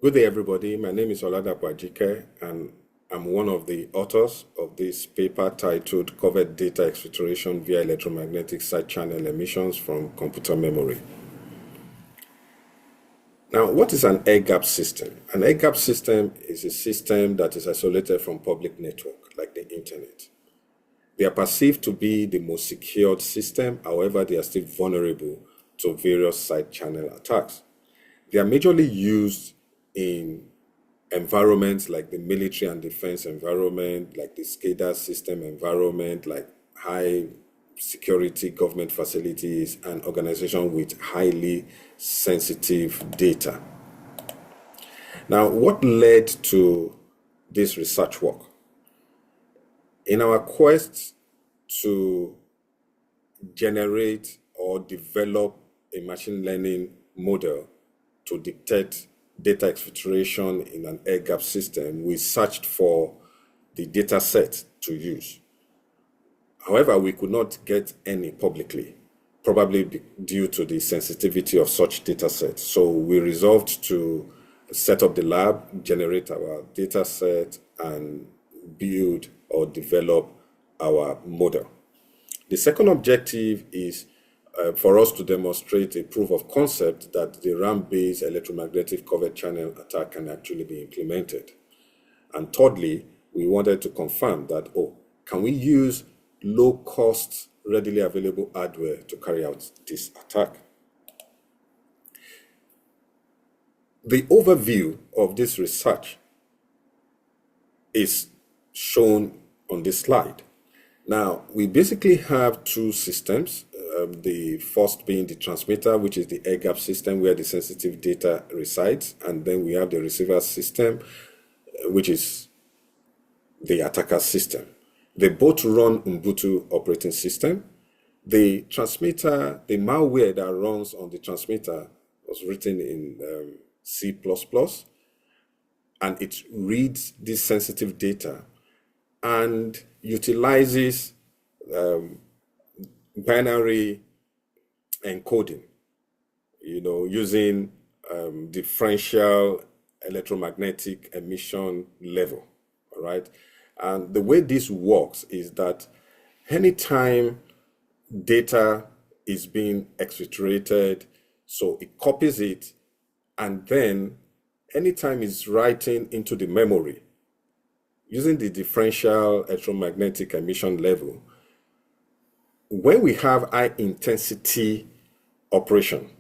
Good day, everybody. My name is Oladapo Ajike, and I'm one of the authors of this paper titled Covert Data Exfiltration via Electromagnetic Side Channel Emissions from Computer Memory. Now, what is an air gap system? An air gap system is a system that is isolated from public network, like the internet. They are perceived to be the most secured system, however, they are still vulnerable to various side channel attacks. They are majorly used in environments like the military and defense environment, like the SCADA system environment, like high security government facilities and organizations with highly sensitive data. Now, what led to this research work? In our quest to generate or develop a machine learning model to detect data exfiltration in an air gap system, we searched for the data set to use. However, we could not get any publicly, probably due to the sensitivity of such data sets. So we resolved to set up the lab, generate our data set, and build or develop our model. The second objective is for us to demonstrate a proof of concept that the RAM-based electromagnetic covert channel attack can actually be implemented. And thirdly, we wanted to confirm that, can we use low-cost, readily available hardware to carry out this attack? The overview of this research is shown on this slide. Now, we basically have two systems. The first being the transmitter, which is the air gap system where the sensitive data resides. And then we have the receiver system, which is the attacker system. They both run Ubuntu operating system. The transmitter, the malware that runs on the transmitter was written in C++, and it reads this sensitive data and utilizes binary encoding, using differential electromagnetic emission level, all right? And the way this works is that anytime data is being exfiltrated, so it copies it, and then anytime it's writing into the memory, using the differential electromagnetic emission level, when we have high intensity operation,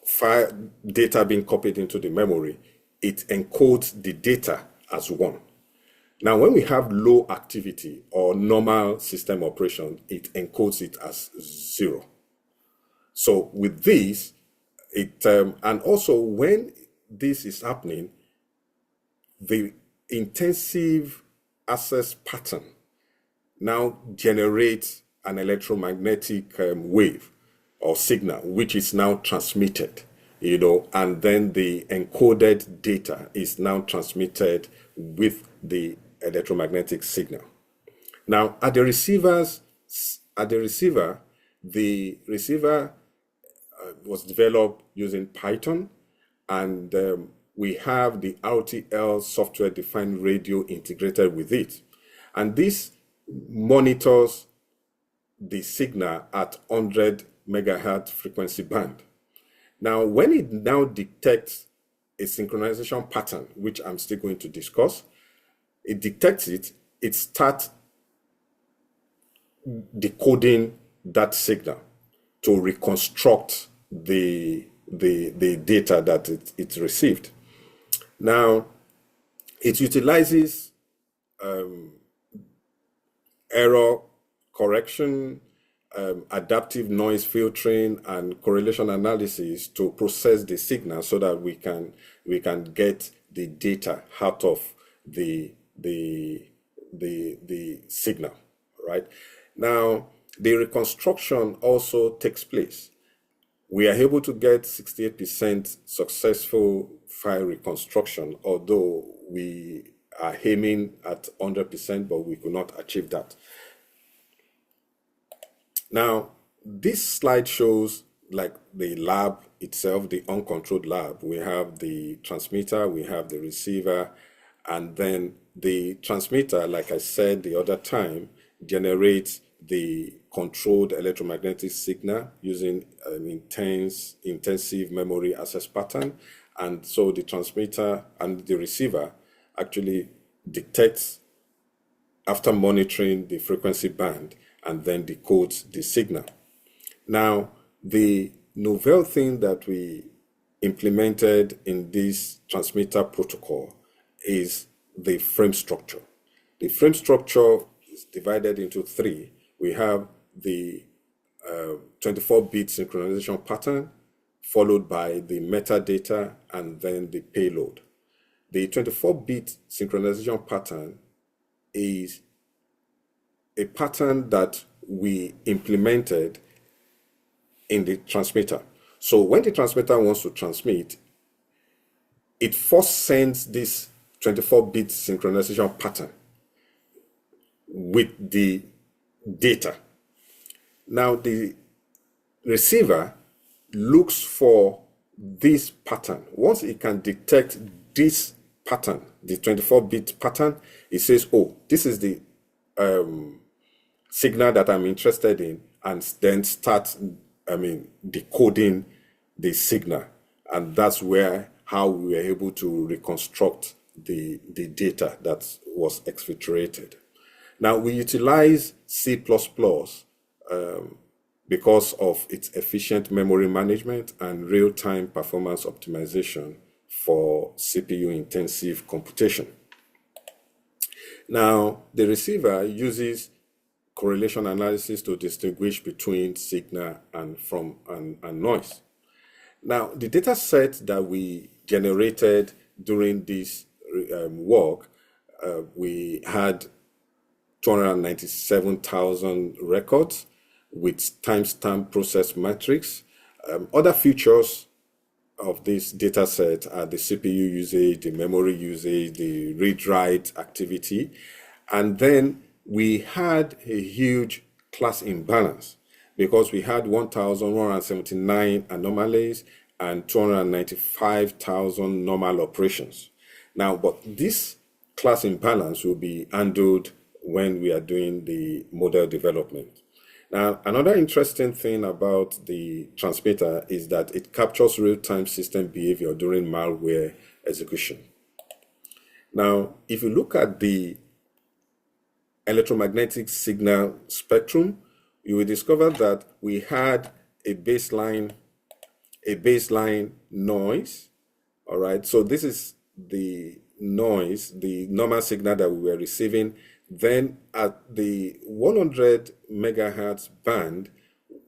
file data being copied into the memory, it encodes the data as 1. Now, when we have low activity or normal system operation, it encodes it as 0. So with this, and also when this is happening, the intensive access pattern now generates an electromagnetic wave or signal, which is now transmitted, and then the encoded data is now transmitted with the electromagnetic signal. Now, the receiver was developed using Python, and we have the RTL software-defined radio integrated with it. And this monitors the signal at 100 megahertz frequency band. Now, when it now detects a synchronization pattern, which I'm still going to discuss, it detects it, it starts decoding that signal to reconstruct the data that it received. Now, it utilizes error correction, adaptive noise filtering, and correlation analysis to process the signal so that we can get the data out of the signal, right? Now, the reconstruction also takes place. We are able to get 68% successful file reconstruction, although we are aiming at 100%, but we could not achieve that. Now, this slide shows like the lab itself, the uncontrolled lab. We have the transmitter, we have the receiver, and then the transmitter, like I said the other time, generates the controlled electromagnetic signal using an intensive memory access pattern. And so the transmitter and the receiver actually detects after monitoring the frequency band and then decodes the signal. Now, the novel thing that we implemented in this transmitter protocol is the frame structure. The frame structure is divided into three. We have the 24-bit synchronization pattern, followed by the metadata, and then the payload. The 24-bit synchronization pattern is a pattern that we implemented in the transmitter. So when the transmitter wants to transmit, it first sends this 24-bit synchronization pattern with the data. Now the receiver looks for this pattern. Once it can detect this pattern, the 24-bit pattern, it says, oh, this is the signal that I'm interested in, and then starts decoding the signal. And that's how we were able to reconstruct the data that was exfiltrated. Now we utilize C++ because of its efficient memory management and real-time performance optimization for CPU-intensive computation. Now, the receiver uses correlation analysis to distinguish between signal and noise. Now, the data set that we generated during this work, we had 297,000 records with timestamp process metrics. Other features of this data set are the CPU usage, the memory usage, the read-write activity, and then we had a huge class imbalance because we had 1,179 anomalies and 295,000 normal operations. Now, but this class imbalance will be handled when we are doing the model development. Now, another interesting thing about the transmitter is that it captures real-time system behavior during malware execution. Now, if you look at the electromagnetic signal spectrum, you will discover that we had a baseline noise. All right, so this is the noise, the normal signal that we were receiving. Then at the 100 megahertz band,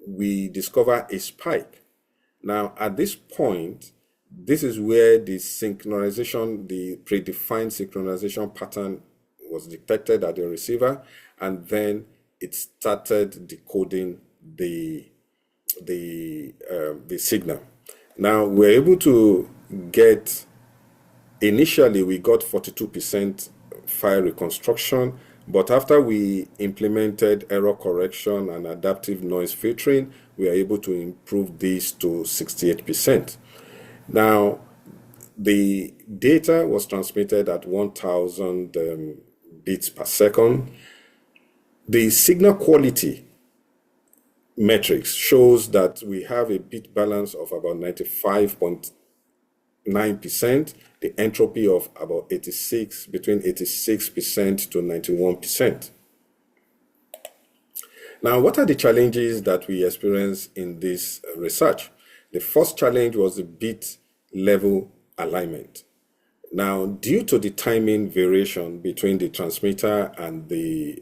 we discover a spike. Now, at this point, this is where the synchronization, the predefined synchronization pattern was detected at the receiver, and then it started decoding the signal. Now, we're able to get, initially we got 42% file reconstruction, but after we implemented error correction and adaptive noise filtering, we are able to improve this to 68%. Now, the data was transmitted at 1,000 bits per second. The signal quality metrics shows that we have a bit balance of about 95.9%, the entropy of about between 86% to 91%. Now, what are the challenges that we experience in this research? The first challenge was the bit level alignment. Now, due to the timing variation between the transmitter and the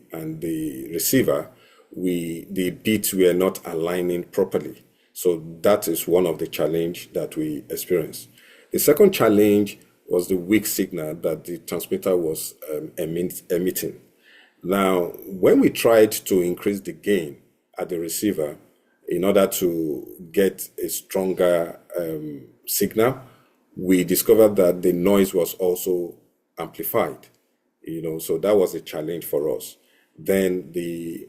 receiver, the bits were not aligning properly. So that is one of the challenges that we experienced. The second challenge was the weak signal that the transmitter was emitting. Now, when we tried to increase the gain at the receiver in order to get a stronger signal, we discovered that the noise was also amplified. So that was a challenge for us. Then the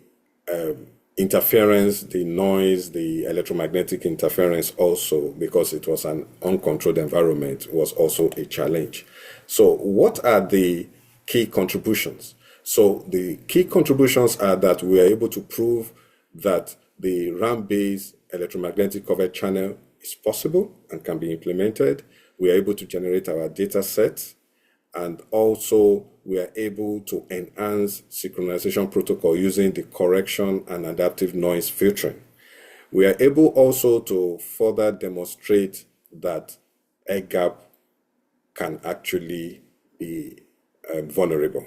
interference, the noise, the electromagnetic interference also, because it was an uncontrolled environment, was also a challenge. So what are the key contributions? So the key contributions are that we are able to prove that the RAM-based electromagnetic covert channel is possible and can be implemented. We are able to generate our data sets, and also we are able to enhance synchronization protocol using the correction and adaptive noise filtering. We are able also to further demonstrate that air gap can actually be vulnerable.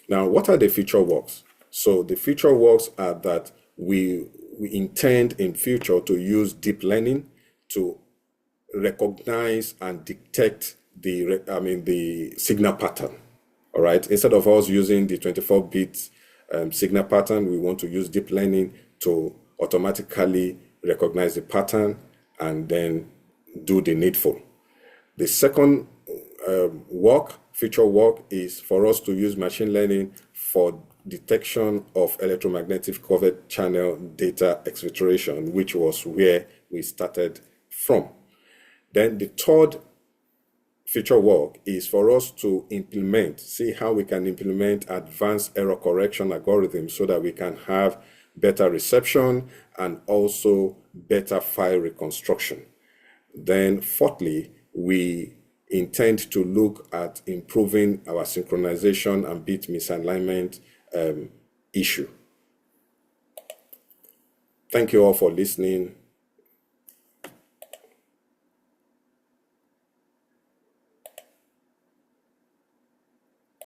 Now, what are the future works? So the future works are that we intend in future to use deep learning to recognize and detect the signal pattern. All right. Instead of us using the 24-bit signal pattern, we want to use deep learning to automatically recognize the pattern and then do the needful. The second future work, is for us to use machine learning for detection of electromagnetic covert channel data exfiltration, which was where we started from. Then the third future work is for us to see how we can implement advanced error correction algorithms so that we can have better reception and also better file reconstruction. Then fourthly, we intend to look at improving our synchronization and bit misalignment issue. Thank you all for listening.